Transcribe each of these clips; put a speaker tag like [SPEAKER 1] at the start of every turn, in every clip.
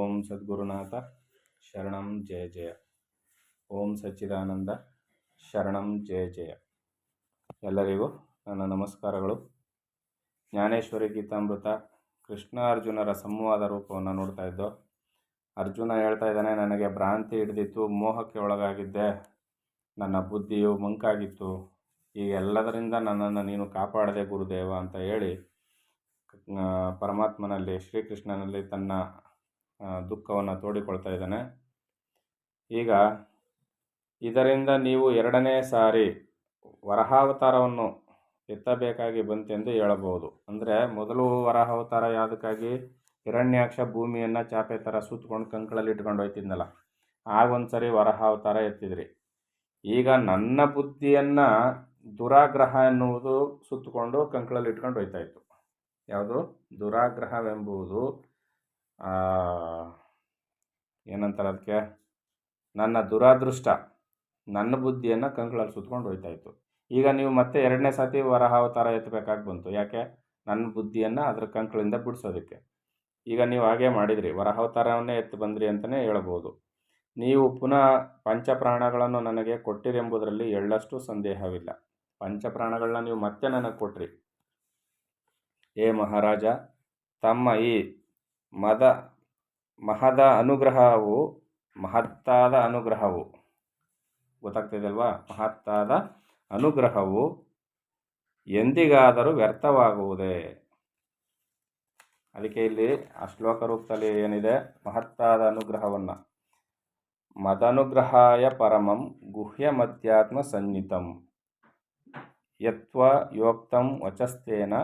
[SPEAKER 1] ಓಂ ಸದ್ಗುರುನಾಥ ಶರಣಂ ಜಯ ಜಯ. ಓಂ ಸಚ್ಚಿದಾನಂದ ಶರಣಂ ಜಯ ಜಯ. ಎಲ್ಲರಿಗೂ ನನ್ನ ನಮಸ್ಕಾರಗಳು. ಜ್ಞಾನೇಶ್ವರಿ ಗೀತಾಮೃತ ಕೃಷ್ಣ ಅರ್ಜುನರ ಸಂವಾದ ರೂಪವನ್ನು ನೋಡ್ತಾ ಇದ್ದೋ. ಅರ್ಜುನ ಹೇಳ್ತಾ ಇದ್ದಾನೆ, ನನಗೆ ಭ್ರಾಂತಿ ಹಿಡಿದಿತ್ತು, ಮೋಹಕ್ಕೆ ಒಳಗಾಗಿದ್ದೆ, ನನ್ನ ಬುದ್ಧಿಯು ಮಂಕಾಗಿತ್ತು, ಈ ಎಲ್ಲದರಿಂದ ನನ್ನನ್ನು ನೀನು ಕಾಪಾಡದೆ ಗುರುದೇವ ಅಂತ ಹೇಳಿ ಪರಮಾತ್ಮನಲ್ಲಿ ಶ್ರೀಕೃಷ್ಣನಲ್ಲಿ ತನ್ನ ದುಃಖವನ್ನು ತೋಡಿಕೊಳ್ತಾ ಇದ್ದಾನೆ. ಈಗ ಇದರಿಂದ ನೀವು ಎರಡನೇ ಸಾರಿ ವರಹಾವತಾರವನ್ನು ಎತ್ತಬೇಕಾಗಿ ಬಂತೆಂದು ಹೇಳಬಹುದು. ಅಂದರೆ ಮೊದಲು ವರಹಾವತಾರ ಯಾವುದಕ್ಕಾಗಿ? ಹಿರಣ್ಯಾಕ್ಷ ಭೂಮಿಯನ್ನು ಚಾಪೆ ಥರ ಸುತ್ತಕೊಂಡು ಕಂಕಳಲ್ಲಿ ಇಟ್ಕೊಂಡು ಹೋಯ್ತಿದ್ನಲ್ಲ, ಆಗೊಂದು ಸರಿ ವರಹಾವತಾರ ಎತ್ತಿದ್ರಿ. ಈಗ ನನ್ನ ಬುದ್ಧಿಯನ್ನು ದುರಾಗ್ರಹ ಎನ್ನುವುದು ಸುತ್ತಕೊಂಡು ಕಂಕಳಲ್ಲಿ ಇಟ್ಕೊಂಡು ಹೋಯ್ತಾ ಇತ್ತು. ಯಾವುದು? ದುರಾಗ್ರಹವೆಂಬುದು ಏನಂತಾರೆ ಅದಕ್ಕೆ? ನನ್ನ ದುರಾದೃಷ್ಟ, ನನ್ನ ಬುದ್ಧಿಯನ್ನು ಕಂಕಳಲ್ಲಿ ಸುತ್ಕೊಂಡು ಹೋಯ್ತಾ ಇತ್ತು. ಈಗ ನೀವು ಮತ್ತೆ ಎರಡನೇ ಸತಿ ವರಹಾವತಾರ ಎತ್ತಬೇಕಾಗಿ ಬಂತು. ಯಾಕೆ? ನನ್ನ ಬುದ್ಧಿಯನ್ನು ಅದರ ಕಂಕಳಿಂದ ಬಿಡಿಸೋದಕ್ಕೆ. ಈಗ ನೀವು ಹಾಗೆ ಮಾಡಿದ್ರಿ, ವರಹಾವತಾರವನ್ನೇ ಎತ್ತು ಬಂದ್ರಿ ಅಂತಲೇ ಹೇಳ್ಬೋದು. ನೀವು ಪುನಃ ಪಂಚಪ್ರಾಣಗಳನ್ನು ನನಗೆ ಕೊಟ್ಟಿರೆಂಬುದರಲ್ಲಿ ಎಳ್ಳಷ್ಟು ಸಂದೇಹವಿಲ್ಲ. ಪಂಚಪ್ರಾಣಗಳನ್ನ ನೀವು ಮತ್ತೆ ನನಗೆ ಕೊಟ್ರಿ. ಏ ಮಹಾರಾಜ, ತಮ್ಮ ಈ ಮಹತ್ತಾದ ಅನುಗ್ರಹವು ಗೊತ್ತಾಗ್ತಿದೆಯಲ್ವಾ? ಮಹತ್ತಾದ ಅನುಗ್ರಹವು ಎಂದಿಗಾದರೂ ವ್ಯರ್ಥವಾಗುವುದೇ? ಅದಕ್ಕೆ ಇಲ್ಲಿ ಆ ಶ್ಲೋಕ ರೂಪದಲ್ಲಿ ಏನಿದೆ, ಮಹತ್ತಾದ ಅನುಗ್ರಹವನ್ನು ಮದನುಗ್ರಹಾಯ ಪರಮಂ ಗುಹ್ಯಮಧ್ಯಾತ್ಮ ಸನ್ನಿತಂ ಯತ್ವ ಯೋಕ್ತಂ ವಚಸ್ತೇನ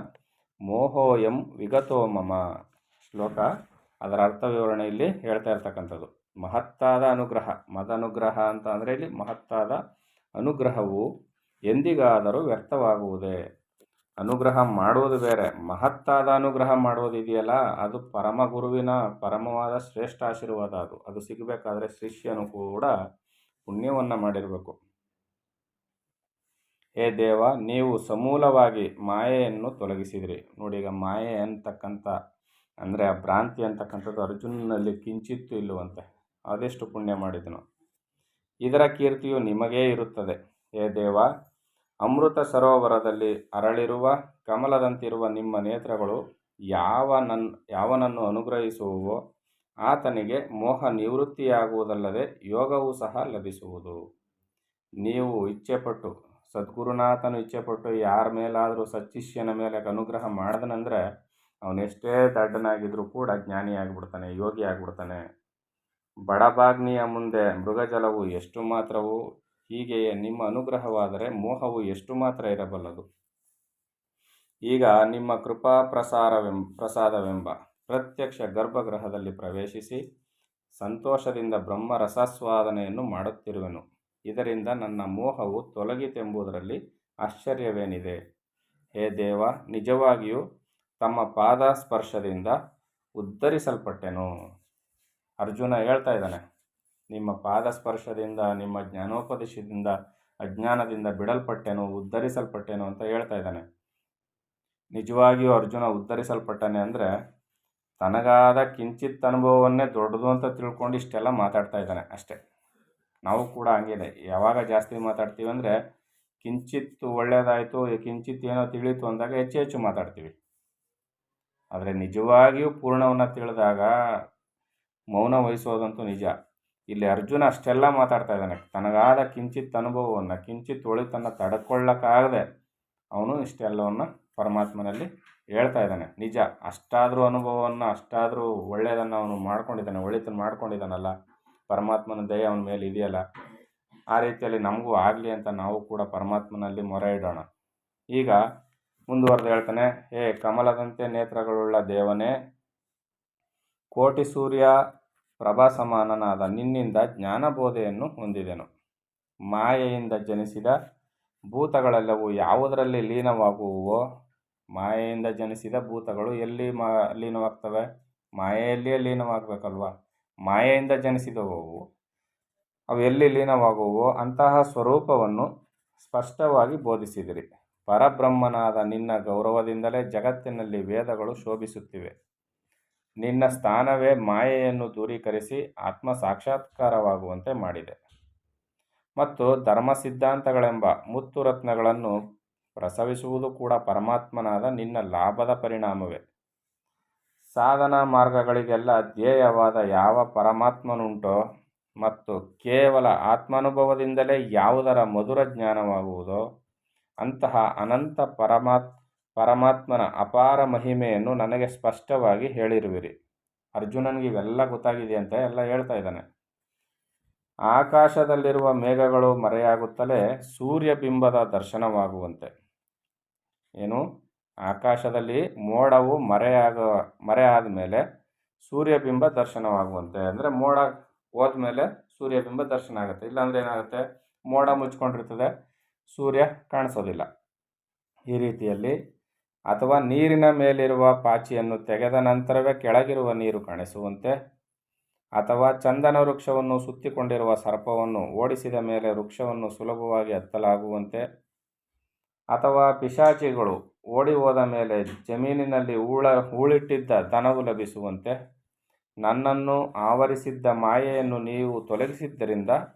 [SPEAKER 1] ಮೋಹೋಯಂ ವಿಗತೋ ಮಮ. ಶ್ಲೋಕ ಅದರ ಅರ್ಥ ವಿವರಣೆ ಇಲ್ಲಿ ಹೇಳ್ತಾ ಇರ್ತಕ್ಕಂಥದ್ದು. ಮಹತ್ತಾದ ಅನುಗ್ರಹ, ಮದನುಗ್ರಹ ಅಂತ ಅಂದರೆ ಇಲ್ಲಿ ಮಹತ್ತಾದ ಅನುಗ್ರಹವು ಎಂದಿಗಾದರೂ ವ್ಯರ್ಥವಾಗುವುದೇ? ಅನುಗ್ರಹ ಮಾಡುವುದು ಬೇರೆ, ಮಹತ್ತಾದ ಅನುಗ್ರಹ ಮಾಡುವುದು ಇದೆಯಲ್ಲ, ಅದು ಪರಮ ಗುರುವಿನ ಪರಮವಾದ ಶ್ರೇಷ್ಠ ಆಶೀರ್ವಾದ. ಅದು ಸಿಗಬೇಕಾದ್ರೆ ಶಿಷ್ಯನು ಕೂಡ ಪುಣ್ಯವನ್ನು ಮಾಡಿರಬೇಕು. ಹೇ ದೇವ, ನೀವು ಸಮೂಲವಾಗಿ ಮಾಯೆಯನ್ನು ತೊಲಗಿಸಿದ್ರಿ. ನೋಡಿ, ಈಗ ಮಾಯೆ ಅಂತಕ್ಕಂಥ ಅಂದರೆ ಆ ಭ್ರಾಂತಿ ಅಂತಕ್ಕಂಥದ್ದು ಅರ್ಜುನಲ್ಲಿ ಕಿಂಚಿತ್ತೂ ಇಲ್ಲವಂತೆ. ಅದೆಷ್ಟು ಪುಣ್ಯ ಮಾಡಿದನು. ಇದರ ಕೀರ್ತಿಯು ನಿಮಗೇ ಇರುತ್ತದೆ. ಹೇ ದೇವ, ಅಮೃತ ಸರೋವರದಲ್ಲಿ ಅರಳಿರುವ ಕಮಲದಂತಿರುವ ನಿಮ್ಮ ನೇತ್ರಗಳು ಯಾವನನ್ನು ಅನುಗ್ರಹಿಸುವವೋ ಆತನಿಗೆ ಮೋಹ ನಿವೃತ್ತಿಯಾಗುವುದಲ್ಲದೆ ಯೋಗವೂ ಸಹ ಲಭಿಸುವುದು. ನೀವು ಇಚ್ಛೆಪಟ್ಟು, ಸದ್ಗುರುನಾಥನು ಇಚ್ಛೆಪಟ್ಟು ಯಾರ ಮೇಲಾದರೂ ಸಚ್ಚಿಷ್ಯನ ಮೇಲೆ ಅನುಗ್ರಹ ಮಾಡಿದನಂದರೆ ಅವನೆಷ್ಟೇ ದಡ್ಡನಾಗಿದ್ರೂ ಕೂಡ ಜ್ಞಾನಿ ಆಗಿಬಿಡ್ತಾನೆ, ಯೋಗಿ ಆಗಿಬಿಡ್ತಾನೆ. ಬಡಬಾಗ್ನಿಯ ಮುಂದೆ ಮೃಗಜಲವು ಎಷ್ಟು ಮಾತ್ರವೋ ಹೀಗೆಯೇ ನಿಮ್ಮ ಅನುಗ್ರಹವಾದರೆ ಮೋಹವು ಎಷ್ಟು ಮಾತ್ರ ಇರಬಲ್ಲದು. ಈಗ ನಿಮ್ಮ ಕೃಪಾ ಪ್ರಸಾದವೆಂಬ ಪ್ರತ್ಯಕ್ಷ ಗರ್ಭಗೃಹದಲ್ಲಿ ಪ್ರವೇಶಿಸಿ ಸಂತೋಷದಿಂದ ಬ್ರಹ್ಮ ರಸಾಸ್ವಾದನೆಯನ್ನು ಮಾಡುತ್ತಿರುವೆನು. ಇದರಿಂದ ನನ್ನ ಮೋಹವು ತೊಲಗಿತೆಂಬುದರಲ್ಲಿ ಆಶ್ಚರ್ಯವೇನಿದೆ? ಹೇ ದೇವ, ನಿಜವಾಗಿಯೂ ತಮ್ಮ ಪಾದ ಸ್ಪರ್ಶದಿಂದ ಉದ್ಧರಿಸಲ್ಪಟ್ಟೆನು. ಅರ್ಜುನ ಹೇಳ್ತಾ ಇದ್ದಾನೆ, ನಿಮ್ಮ ಪಾದ ಸ್ಪರ್ಶದಿಂದ, ನಿಮ್ಮ ಜ್ಞಾನೋಪದೇಶದಿಂದ ಅಜ್ಞಾನದಿಂದ ಬಿಡಲ್ಪಟ್ಟೆನು, ಉದ್ಧರಿಸಲ್ಪಟ್ಟೆನು ಅಂತ ಹೇಳ್ತಾ ಇದ್ದಾನೆ. ನಿಜವಾಗಿಯೂ ಅರ್ಜುನ ಉದ್ಧರಿಸಲ್ಪಟ್ಟನೆ ಅಂದರೆ ತನಗಾದ ಕಿಂಚಿತ್ ಅನುಭವವನ್ನೇ ದೊಡ್ಡದು ಅಂತ ತಿಳ್ಕೊಂಡು ಇಷ್ಟೆಲ್ಲ ಮಾತಾಡ್ತಾ ಇದ್ದಾನೆ ಅಷ್ಟೇ. ನಾವು ಕೂಡ ಹಂಗಿದೆ. ಯಾವಾಗ ಜಾಸ್ತಿ ಮಾತಾಡ್ತೀವಿ ಅಂದರೆ ಕಿಂಚಿತ್ತು ಒಳ್ಳೆಯದಾಯಿತು, ಕಿಂಚಿತ್ ಏನೋ ತಿಳಿತು ಅಂದಾಗ ಹೆಚ್ಚು ಹೆಚ್ಚು ಮಾತಾಡ್ತೀವಿ. ಆದರೆ ನಿಜವಾಗಿಯೂ ಪೂರ್ಣವನ್ನು ತಿಳಿದಾಗ ಮೌನ ವಹಿಸೋದಂತೂ ನಿಜ. ಇಲ್ಲಿ ಅರ್ಜುನ ಅಷ್ಟೆಲ್ಲ ಮಾತಾಡ್ತಾ ಇದ್ದಾನೆ. ತನಗಾದ ಕಿಂಚಿತ್ ಅನುಭವವನ್ನು, ಕಿಂಚಿತ್ ಒಳಿತನ್ನು ತಡ್ಕೊಳ್ಳೋಕ್ಕಾಗದೆ ಅವನು ಇಷ್ಟೆಲ್ಲವನ್ನು ಪರಮಾತ್ಮನಲ್ಲಿ ಹೇಳ್ತಾ ಇದ್ದಾನೆ. ನಿಜ, ಅಷ್ಟಾದರೂ ಅನುಭವವನ್ನು, ಅಷ್ಟಾದರೂ ಒಳ್ಳೆಯದನ್ನು ಅವನು ಮಾಡ್ಕೊಂಡಿದ್ದಾನೆ, ಒಳಿತನ್ನು ಮಾಡ್ಕೊಂಡಿದ್ದಾನಲ್ಲ, ಪರಮಾತ್ಮನ ದಯೆ ಅವನ ಮೇಲೆ ಇದೆಯಲ್ಲ. ಆ ರೀತಿಯಲ್ಲಿ ನಮಗೂ ಆಗಲಿ ಅಂತ ನಾವು ಕೂಡ ಪರಮಾತ್ಮನಲ್ಲಿ ಮೊರೆ ಇಡೋಣ. ಈಗ ಮುಂದುವರೆದು ಹೇಳ್ತಾನೆ, ಹೇ ಕಮಲದಂತೆ ನೇತ್ರಗಳುಳ್ಳ ದೇವನೇ, ಕೋಟಿ ಸೂರ್ಯ ಪ್ರಭಾ ಸಮಾನನಾದ ನಿನ್ನಿಂದ ಜ್ಞಾನಬೋಧೆಯನ್ನು ಹೊಂದಿದೆನು. ಮಾಯೆಯಿಂದ ಜನಿಸಿದ ಭೂತಗಳೆಲ್ಲವೂ ಯಾವುದರಲ್ಲಿ ಲೀನವಾಗುವವೋ? ಮಾಯೆಯಿಂದ ಜನಿಸಿದ ಭೂತಗಳು ಎಲ್ಲಿ ಲೀನವಾಗ್ತವೆ? ಮಾಯೆಯಲ್ಲಿಯೇ ಲೀನವಾಗಬೇಕಲ್ವ. ಮಾಯೆಯಿಂದ ಜನಿಸಿದವು ಅವು ಎಲ್ಲಿ ಲೀನವಾಗುವವೋ ಅಂತಹ ಸ್ವರೂಪವನ್ನು ಸ್ಪಷ್ಟವಾಗಿ ಬೋಧಿಸಿದಿರಿ. ಪರಬ್ರಹ್ಮನಾದ ನಿನ್ನ ಗೌರವದಿಂದಲೇ ಜಗತ್ತಿನಲ್ಲಿ ವೇದಗಳು ಶೋಭಿಸುತ್ತಿವೆ. ನಿನ್ನ ಸ್ಥಾನವೇ ಮಾಯೆಯನ್ನು ದೂರೀಕರಿಸಿ ಆತ್ಮ ಸಾಕ್ಷಾತ್ಕಾರವಾಗುವಂತೆ ಮಾಡಿದೆ ಮತ್ತು ಧರ್ಮ ಸಿದ್ಧಾಂತಗಳೆಂಬ ಮುತ್ತು ರತ್ನಗಳನ್ನು ಪ್ರಸವಿಸುವುದು ಕೂಡ ಪರಮಾತ್ಮನಾದ ನಿನ್ನ ಲಾಭದ ಪರಿಣಾಮವೇ. ಸಾಧನಾ ಮಾರ್ಗಗಳಿಗೆಲ್ಲ ಧ್ಯೇಯವಾದ ಯಾವ ಪರಮಾತ್ಮನುಂಟೋ ಮತ್ತು ಕೇವಲ ಆತ್ಮಾನುಭವದಿಂದಲೇ ಯಾವುದರ ಮಧುರ ಜ್ಞಾನವಾಗುವುದೋ ಅಂತಹ ಅನಂತ ಪರಮಾತ್ಮನ ಅಪಾರ ಮಹಿಮೆಯನ್ನು ನನಗೆ ಸ್ಪಷ್ಟವಾಗಿ ಹೇಳಿರುವಿರಿ. ಅರ್ಜುನನಿಗೆ ಇವೆಲ್ಲ ಗೊತ್ತಾಗಿದೆ ಅಂತ ಎಲ್ಲ ಹೇಳ್ತಾ ಇದ್ದಾನೆ. ಆಕಾಶದಲ್ಲಿರುವ ಮೇಘಗಳು ಮರೆಯಾಗುತ್ತಲೇ ಸೂರ್ಯಬಿಂಬದ ದರ್ಶನವಾಗುವಂತೆ. ಏನು? ಆಕಾಶದಲ್ಲಿ ಮೋಡವು ಮರೆಯಾದ ಮೇಲೆ ಸೂರ್ಯಬಿಂಬ ದರ್ಶನವಾಗುವಂತೆ. ಅಂದರೆ ಮೋಡ ಹೋದ್ಮೇಲೆ ಸೂರ್ಯಬಿಂಬ ದರ್ಶನ ಆಗುತ್ತೆ. ಇಲ್ಲಾಂದರೆ ಏನಾಗುತ್ತೆ? ಮೋಡ ಮುಚ್ಕೊಂಡಿರ್ತದೆ, ಸೂರ್ಯ ಕಾಣಿಸೋದಿಲ್ಲ. ಈ ರೀತಿಯಲ್ಲಿ ಅಥವಾ ನೀರಿನ ಮೇಲಿರುವ ಪಾಚಿಯನ್ನು ತೆಗೆದ ನಂತರವೇ ಕೆಳಗಿರುವ ನೀರು ಕಾಣಿಸುವಂತೆ, ಅಥವಾ ಚಂದನ ವೃಕ್ಷವನ್ನು ಸುತ್ತಿಕೊಂಡಿರುವ ಸರ್ಪವನ್ನು ಓಡಿಸಿದ ಮೇಲೆ ವೃಕ್ಷವನ್ನು ಸುಲಭವಾಗಿ ಹತ್ತಲಾಗುವಂತೆ, ಅಥವಾ ಪಿಶಾಚಿಗಳು ಓಡಿ ಹೋದ ಮೇಲೆ ಜಮೀನಿನಲ್ಲಿ ಹೂಳಿಟ್ಟಿದ್ದ ಧನವು ಲಭಿಸುವಂತೆ ನನ್ನನ್ನು ಆವರಿಸಿದ್ದ ಮಾಯೆಯನ್ನು ನೀವು ತೊಲಗಿಸಿದ್ದರಿಂದ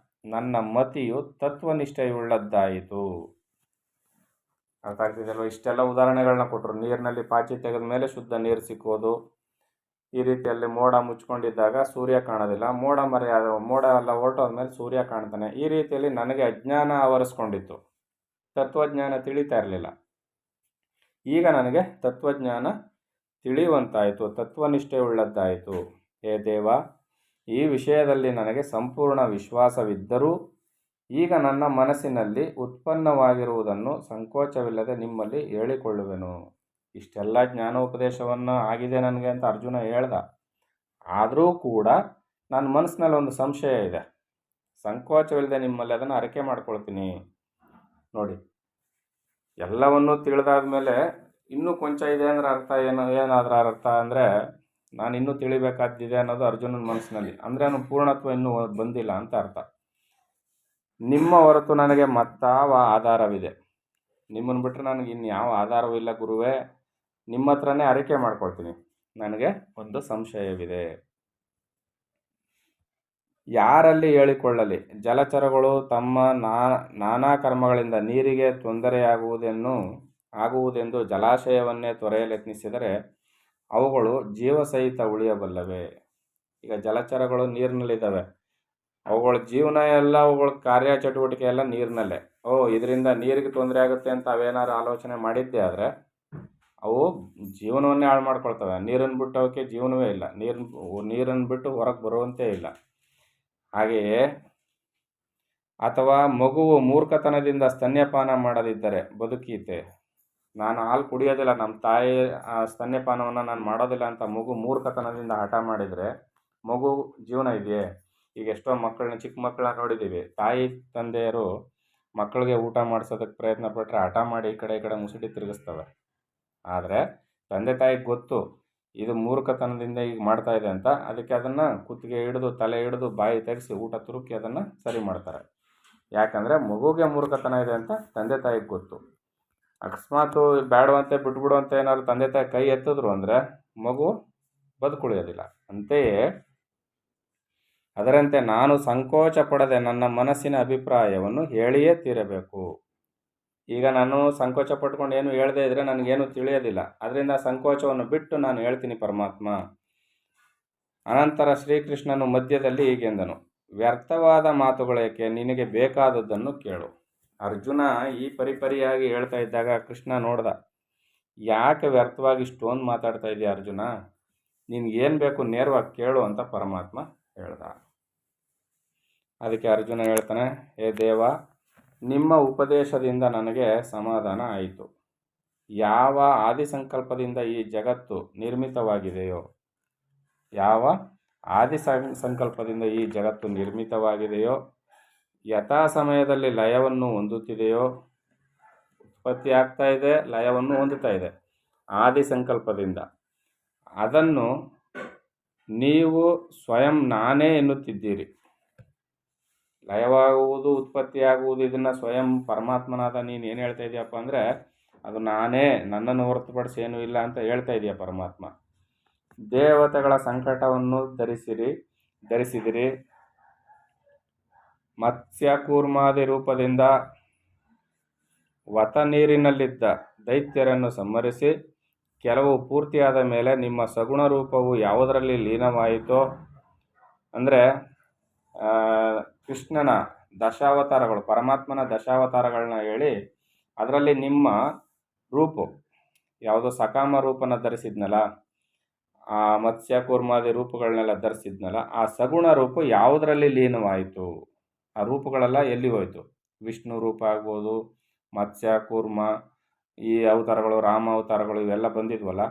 [SPEAKER 1] ನನ್ನ ಮತಿಯು ತತ್ವನಿಷ್ಠೆಯುಳ್ಳದ್ದಾಯಿತು. ಅರ್ಥ ಆಗ್ತಿದೆಯಲ್ವ? ಇಷ್ಟೆಲ್ಲ ಉದಾಹರಣೆಗಳನ್ನ ಕೊಟ್ಟರು. ನೀರಿನಲ್ಲಿ ಪಾಚಿ ತೆಗೆದ ಮೇಲೆ ಶುದ್ಧ ನೀರು ಸಿಕ್ಕೋದು, ಈ ರೀತಿಯಲ್ಲಿ ಮೋಡ ಮುಚ್ಕೊಂಡಿದ್ದಾಗ ಸೂರ್ಯ ಕಾಣೋದಿಲ್ಲ, ಮೋಡ ಎಲ್ಲ ಹೊರಟೋದ್ಮೇಲೆ ಸೂರ್ಯ ಕಾಣ್ತಾನೆ. ಈ ರೀತಿಯಲ್ಲಿ ನನಗೆ ಅಜ್ಞಾನ ಆವರಿಸ್ಕೊಂಡಿತ್ತು, ತತ್ವಜ್ಞಾನ ತಿಳಿತಾ ಇರಲಿಲ್ಲ. ಈಗ ನನಗೆ ತತ್ವಜ್ಞಾನ ತಿಳಿಯುವಂತಾಯಿತು, ತತ್ವನಿಷ್ಠೆಯುಳ್ಳದ್ದಾಯಿತು. ಹೇ ದೇವ, ಈ ವಿಷಯದಲ್ಲಿ ನನಗೆ ಸಂಪೂರ್ಣ ವಿಶ್ವಾಸವಿದ್ದರೂ ಈಗ ನನ್ನ ಮನಸ್ಸಿನಲ್ಲಿ ಉತ್ಪನ್ನವಾಗಿರುವುದನ್ನು ಸಂಕೋಚವಿಲ್ಲದೆ ನಿಮ್ಮಲ್ಲಿ ಹೇಳಿಕೊಳ್ಳುವೆನು. ಇಷ್ಟೆಲ್ಲ ಜ್ಞಾನೋಪದೇಶವನ್ನು ಆಗಿದೆ ನನಗೆ ಅಂತ ಅರ್ಜುನ ಹೇಳ್ದ. ಆದರೂ ಕೂಡ ನನ್ನ ಮನಸ್ಸಿನಲ್ಲಿ ಒಂದು ಸಂಶಯ ಇದೆ. ಸಂಕೋಚವಿಲ್ಲದೆ ನಿಮ್ಮಲ್ಲಿ ಅದನ್ನು ಅರಿಕೆ ಮಾಡ್ಕೊಳ್ತೀನಿ. ನೋಡಿ, ಎಲ್ಲವನ್ನೂ ತಿಳಿದಾದ ಮೇಲೆ ಇನ್ನೂ ಕೊಂಚ ಇದೆ ಅಂದರೆ ಅರ್ಥ ಏನಾದರೂ ಅರ್ಥ ಅಂದರೆ ನಾನು ಇನ್ನೂ ತಿಳಿಬೇಕಾದ್ದಿದೆ ಅನ್ನೋದು ಅರ್ಜುನನ ಮನಸ್ಸಿನಲ್ಲಿ. ಅಂದರೆ ಅವನು ಪೂರ್ಣತ್ವ ಇನ್ನೂ ಬಂದಿಲ್ಲ ಅಂತ ಅರ್ಥ. ನಿಮ್ಮ ಹೊರತು ನನಗೆ ಮತ್ತಾವ ಆಧಾರವಿದೆ? ನಿಮ್ಮನ್ನು ಬಿಟ್ಟರೆ ನನಗೆ ಇನ್ಯಾವ ಆಧಾರವೂ ಇಲ್ಲ ಗುರುವೇ. ನಿಮ್ಮ ಹತ್ರನೇ ಅರಿಕೆ ಮಾಡ್ಕೊಳ್ತೀನಿ. ನನಗೆ ಒಂದು ಸಂಶಯವಿದೆ. ಯಾರಲ್ಲಿ ಹೇಳಿಕೊಳ್ಳಲಿ? ಜಲಚರಗಳು ತಮ್ಮ ನಾನಾ ಕರ್ಮಗಳಿಂದ ನೀರಿಗೆ ತೊಂದರೆಯಾಗುವುದೆಂದು ಜಲಾಶಯವನ್ನೇ ತೊರೆಯಲೆತ್ನಿಸಿದರೆ ಅವುಗಳು ಜೀವಸಹಿತ ಉಳಿಯಬಲ್ಲವೆ. ಈಗ ಜಲಚರಗಳು ನೀರಿನಲ್ಲಿದ್ದಾವೆ, ಅವುಗಳ ಜೀವನ ಎಲ್ಲ, ಅವುಗಳ ಕಾರ್ಯಚಟುವಟಿಕೆ ಎಲ್ಲ ನೀರಿನಲ್ಲೇ. ಇದರಿಂದ ನೀರಿಗೆ ತೊಂದರೆ ಆಗುತ್ತೆ ಅಂತ ಅವೇನಾದ್ರು ಆಲೋಚನೆ ಮಾಡಿದ್ದೆ ಆದರೆ ಅವು ಜೀವನವನ್ನೇ ಹಾಳು ಮಾಡ್ಕೊಳ್ತವೆ. ನೀರನ್ನು ಬಿಟ್ಟು ಅವಕ್ಕೆ ಜೀವನವೇ ಇಲ್ಲ, ನೀರನ್ನು ಬಿಟ್ಟು ಹೊರಗೆ ಬರುವಂತೆ ಇಲ್ಲ. ಹಾಗೆಯೇ ಅಥವಾ ಮಗುವು ಮೂರ್ಖತನದಿಂದ ಸ್ತನ್ಯಪಾನ ಮಾಡದಿದ್ದರೆ ಬದುಕೀತೆ. ನಾನು ಹಾಲು ಕುಡಿಯೋದಿಲ್ಲ, ನಮ್ಮ ತಾಯಿ ಸ್ತನ್ಯಪಾನವನ್ನು ನಾನು ಮಾಡೋದಿಲ್ಲ ಅಂತ ಮಗು ಮೂರ್ಖತನದಿಂದ ಹಠ ಮಾಡಿದರೆ ಮಗು ಜೀವನ ಇದೆಯೇ? ಈಗ ಎಷ್ಟೋ ಚಿಕ್ಕ ಮಕ್ಕಳನ್ನ ನೋಡಿದ್ದೀವಿ. ತಾಯಿ ತಂದೆಯರು ಮಕ್ಕಳಿಗೆ ಊಟ ಮಾಡಿಸೋದಕ್ಕೆ ಪ್ರಯತ್ನ ಪಟ್ಟರೆ ಹಠ ಮಾಡಿ ಈ ಕಡೆ ಮುಸುಡಿ ತಿರುಗಿಸ್ತವೆ. ಆದರೆ ತಂದೆ ತಾಯಿಗೆ ಗೊತ್ತು ಇದು ಮೂರ್ಖತನದಿಂದ ಈಗ ಮಾಡ್ತಾ ಇದೆ ಅಂತ. ಅದಕ್ಕೆ ಅದನ್ನು ಕುತ್ತಿಗೆ ಹಿಡಿದು ತಲೆ ಹಿಡಿದು ಬಾಯಿ ತೆಗೆಸಿ ಊಟ ತುರುಕಿ ಅದನ್ನು ಸರಿ ಮಾಡ್ತಾರೆ. ಯಾಕಂದರೆ ಮಗುಗೆ ಮೂರ್ಖತನ ಇದೆ ಅಂತ ತಂದೆ ತಾಯಿಗೆ ಗೊತ್ತು. ಅಕಸ್ಮಾತು ಬೇಡವಂತೆ ಬಿಟ್ಬಿಡುವಂತೆ ಏನಾದ್ರು ತಂದೆ ತಾಯಿ ಕೈ ಎತ್ತಿದ್ರು ಅಂದರೆ ಮಗು ಬದುಕುಳಿಯೋದಿಲ್ಲ. ಅಂತೆಯೇ ಅದರಂತೆ ನಾನು ಸಂಕೋಚ ಪಡದೆ ನನ್ನ ಮನಸ್ಸಿನ ಅಭಿಪ್ರಾಯವನ್ನು ಹೇಳಿಯೇ ತೀರಬೇಕು. ಈಗ ನಾನು ಸಂಕೋಚ ಪಟ್ಕೊಂಡು ಏನು ಹೇಳದೇ ಇದ್ದರೆ ನನಗೇನು ತಿಳಿಯೋದಿಲ್ಲ. ಅದರಿಂದ ಸಂಕೋಚವನ್ನು ಬಿಟ್ಟು ನಾನು ಹೇಳ್ತೀನಿ ಪರಮಾತ್ಮ. ಅನಂತರ ಶ್ರೀಕೃಷ್ಣನು ಮಧ್ಯದಲ್ಲಿ ಹೀಗೆಂದನು, ವ್ಯರ್ಥವಾದ ಮಾತುಗಳೇಕೆ? ನಿನಗೆ ಬೇಕಾದದ್ದನ್ನು ಕೇಳು. ಅರ್ಜುನ ಈ ಪರಿಯಾಗಿ ಹೇಳ್ತಾ ಇದ್ದಾಗ ಕೃಷ್ಣ ನೋಡ್ದ, ಯಾಕೆ ವ್ಯರ್ಥವಾಗಿ ಇಷ್ಟೊಂದು ಮಾತಾಡ್ತಾ ಇದೆಯಾ ಅರ್ಜುನ? ನಿನ್ಗೇನು ಬೇಕು ನೇರವಾಗಿ ಕೇಳು ಅಂತ ಪರಮಾತ್ಮ ಹೇಳ್ದ. ಅದಕ್ಕೆ ಅರ್ಜುನ ಹೇಳ್ತಾನೆ, ಹೇ ದೇವ, ನಿಮ್ಮ ಉಪದೇಶದಿಂದ ನನಗೆ ಸಮಾಧಾನ ಆಯಿತು. ಯಾವ ಆದಿಸಂಕಲ್ಪದಿಂದ ಈ ಜಗತ್ತು ನಿರ್ಮಿತವಾಗಿದೆಯೋ ಯಥಾ ಸಮಯದಲ್ಲಿ ಲಯವನ್ನು ಹೊಂದುತ್ತಿದೆಯೋ, ಉತ್ಪತ್ತಿ ಆಗ್ತಾ ಇದೆ, ಲಯವನ್ನು ಹೊಂದುತ್ತಾ ಇದೆ ಆದಿ ಸಂಕಲ್ಪದಿಂದ, ಅದನ್ನು ನೀವು ಸ್ವಯಂ ನಾನೇ ಎನ್ನುತ್ತಿದ್ದೀರಿ. ಲಯವಾಗುವುದು, ಉತ್ಪತ್ತಿಯಾಗುವುದು, ಇದನ್ನು ಸ್ವಯಂ ಪರಮಾತ್ಮನಾದ ನೀನು ಏನು ಹೇಳ್ತಾ ಇದೆಯಪ್ಪ ಅಂದರೆ ಅದು ನಾನೇ, ನನ್ನನ್ನು ಹೊರತುಪಡಿಸಿ ಏನೂ ಇಲ್ಲ ಅಂತ ಹೇಳ್ತಾ ಇದೆಯಾ ಪರಮಾತ್ಮ. ದೇವತೆಗಳ ಸಂಕಟವನ್ನು ಧರಿಸಿದಿರಿ. ಮತ್ಸ್ಯ ಕೂರ್ಮಾದಿ ರೂಪದಿಂದ ವತ ನೀರಿನಲ್ಲಿದ್ದ ದೈತ್ಯರನ್ನು ಸಂಹರಿಸಿ ಕೆಲವು ಪೂರ್ತಿಯಾದ ಮೇಲೆ ನಿಮ್ಮ ಸಗುಣ ರೂಪವು ಯಾವುದರಲ್ಲಿ ಲೀನವಾಯಿತೋ, ಅಂದರೆ ಕೃಷ್ಣನ ದಶಾವತಾರಗಳು, ಪರಮಾತ್ಮನ ದಶಾವತಾರಗಳನ್ನ ಹೇಳಿ ಅದರಲ್ಲಿ ನಿಮ್ಮ ರೂಪು ಯಾವುದೋ ಸಕಾಮ ರೂಪನ ಧರಿಸಿದ್ನಲ್ಲ, ಆ ಮತ್ಸ್ಯ ಕೂರ್ಮಾದಿ ರೂಪಗಳನ್ನೆಲ್ಲ ಧರಿಸಿದ್ನಲ್ಲ, ಆ ಸಗುಣ ರೂಪ ಯಾವುದರಲ್ಲಿ ಲೀನವಾಯಿತು? ಆ ರೂಪಗಳೆಲ್ಲ ಎಲ್ಲಿ ಹೋಯಿತು? ವಿಷ್ಣು ರೂಪ ಆಗ್ಬೋದು, ಮತ್ಸ್ಯ ಕೂರ್ಮ, ಈ ಅವತಾರಗಳು, ರಾಮ ಅವತಾರಗಳು ಇವೆಲ್ಲ ಬಂದಿದ್ವಲ್ಲ,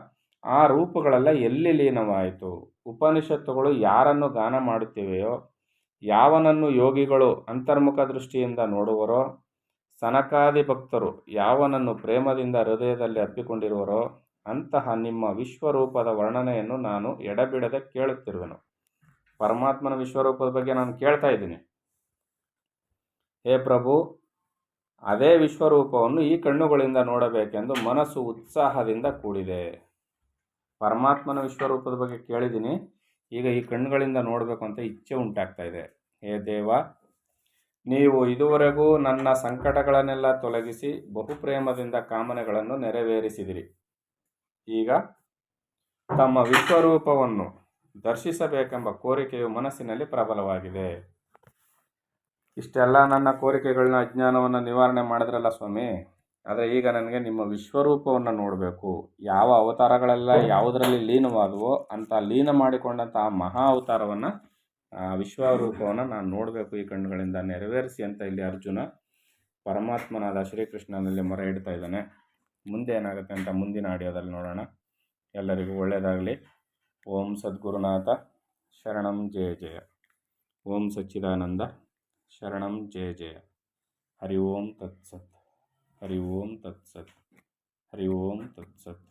[SPEAKER 1] ಆ ರೂಪಗಳೆಲ್ಲ ಎಲ್ಲಿ ಲೀನವಾಯಿತು? ಉಪನಿಷತ್ತುಗಳು ಯಾರನ್ನು ಗಾನ ಮಾಡುತ್ತಿವೆಯೋ, ಯಾವನನ್ನು ಯೋಗಿಗಳು ಅಂತರ್ಮುಖ ದೃಷ್ಟಿಯಿಂದ ನೋಡುವರೋ, ಸನಕಾದಿ ಭಕ್ತರು ಯಾವನನ್ನು ಪ್ರೇಮದಿಂದ ಹೃದಯದಲ್ಲಿ ಅಪ್ಪಿಕೊಂಡಿರುವರೋ ಅಂತಹ ನಿಮ್ಮ ವಿಶ್ವರೂಪದ ವರ್ಣನೆಯನ್ನು ನಾನು ಎಡಬಿಡದೆ ಕೇಳುತ್ತಿರುವೆನು. ಪರಮಾತ್ಮನ ವಿಶ್ವರೂಪದ ಬಗ್ಗೆ ನಾನು ಕೇಳ್ತಾ ಇದ್ದೀನಿ. ಹೇ ಪ್ರಭು, ಅದೇ ವಿಶ್ವರೂಪವನ್ನು ಈ ಕಣ್ಣುಗಳಿಂದ ನೋಡಬೇಕೆಂದು ಮನಸ್ಸು ಉತ್ಸಾಹದಿಂದ ಕೂಡಿದೆ. ಪರಮಾತ್ಮನ ವಿಶ್ವರೂಪದ ಬಗ್ಗೆ ಕೇಳಿದ್ದೀನಿ, ಈಗ ಈ ಕಣ್ಣುಗಳಿಂದ ನೋಡಬೇಕು ಅಂತ ಇಚ್ಛೆ ಉಂಟಾಗ್ತಾ ಇದೆ. ಹೇ ದೇವ, ನೀವು ಇದುವರೆಗೂ ನನ್ನ ಸಂಕಟಗಳನ್ನೆಲ್ಲ ತೊಲಗಿಸಿ ಬಹುಪ್ರೇಮದಿಂದ ಕಾಮನೆಗಳನ್ನು ನೆರವೇರಿಸಿದಿರಿ. ಈಗ ತಮ್ಮ ವಿಶ್ವರೂಪವನ್ನು ದರ್ಶಿಸಬೇಕೆಂಬ ಕೋರಿಕೆಯು ಮನಸ್ಸಿನಲ್ಲಿ ಪ್ರಬಲವಾಗಿದೆ. ಇಷ್ಟೆಲ್ಲ ನನ್ನ ಕೋರಿಕೆಗಳನ್ನ, ಅಜ್ಞಾನವನ್ನು ನಿವಾರಣೆ ಮಾಡಿದ್ರಲ್ಲ ಸ್ವಾಮಿ, ಆದರೆ ಈಗ ನನಗೆ ನಿಮ್ಮ ವಿಶ್ವರೂಪವನ್ನು ನೋಡಬೇಕು. ಯಾವ ಅವತಾರಗಳೆಲ್ಲ ಯಾವುದರಲ್ಲಿ ಲೀನವಾದವೋ ಅಂತ ಲೀನ ಮಾಡಿಕೊಂಡಂಥ ಆ ಮಹಾ ಅವತಾರವನ್ನು, ವಿಶ್ವರೂಪವನ್ನು ನಾನು ನೋಡಬೇಕು, ಈ ಕಣ್ಣುಗಳಿಂದ ನೆರವೇರಿಸಿ ಅಂತ ಇಲ್ಲಿ ಅರ್ಜುನ ಪರಮಾತ್ಮನಾದ ಶ್ರೀಕೃಷ್ಣನಲ್ಲಿ ಮೊರೆ ಇಡ್ತಾ ಇದ್ದಾನೆ. ಮುಂದೆ ಏನಾಗುತ್ತೆ ಅಂತ ಮುಂದಿನ ಆಡಿಯೋದಲ್ಲಿ ನೋಡೋಣ. ಎಲ್ಲರಿಗೂ ಒಳ್ಳೆಯದಾಗಲಿ. ಓಂ ಸದ್ಗುರುನಾಥ ಶರಣಂ ಜಯ ಜಯ. ಓಂ ಸಚ್ಚಿದಾನಂದ ಶರಣಂ ಜಯ ಜಯ. ಹರಿ ಓಂ ತತ್ಸತ್. ಹರಿ ಓಂ ತತ್ಸತ್. ಹರಿ ಓಂ ತತ್ಸತ್.